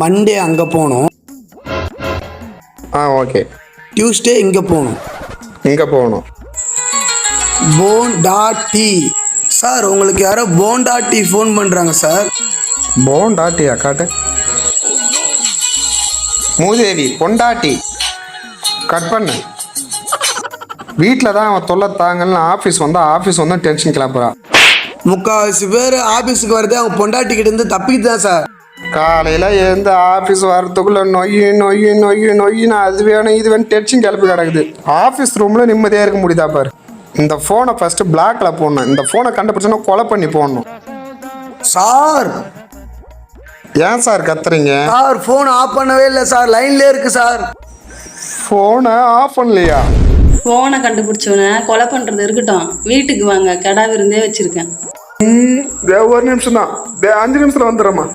Monday அங்கே போகணும். Okay. Tuesday இங்கே போகணும். இங்கே போகணும். போண்டா டீ. சார் உங்களுக்கு யாரோ போண்டா டீ ஃபோன் பண்ணுறாங்க சார். போண்டாட்டியா காட்டு. மூதேவி பொண்டாட்டி கட் பண்ணு. வீட்டில் தான் அவன் தொல்லை தாங்கன்னு ஆஃபீஸ் வந்து டென்ஷன் கிளப்புறா. முக்கால்வாசி பேர் ஆஃபீஸுக்கு வரதே அவங்க பொண்டாட்டிக்கிட்ட இருந்து தப்பிக்கிட்டு தான் சார். காலையில் எழுந்து ஆஃபீஸ் வரத்துக்குள்ளே நொய்யின்னு அது வேணும் இது வேணும் டென்ஷன் கிளப்பி கிடக்குது. ஆஃபீஸ் ரூமில் நிம்மதியாக இருக்க முடியுதா பாரு. இந்த ஃபோனை ஃபஸ்ட்டு பிளாக்ல போடணும். இந்த ஃபோனை கண்டுபிடிச்சோன்னா கொலை பண்ணி போடணும். சார் ஏன் சார் கத்துறீங்க? சார் ஃபோன் ஆஃப் பண்ணவே இல்லை சார், லைன்லேயே இருக்கு சார். ஃபோனை ஆஃப் பண்ணலையா? ஃபோனை கண்டுபிடிச்சவன கொலை பண்ணுறது இருக்கட்டும், வீட்டுக்கு வாங்க, கடா விருந்தே வச்சுருக்கேன். ஒரு நிமிஷம் தான், 5 நிமிஷத்தில் வந்துடுறேம்மா.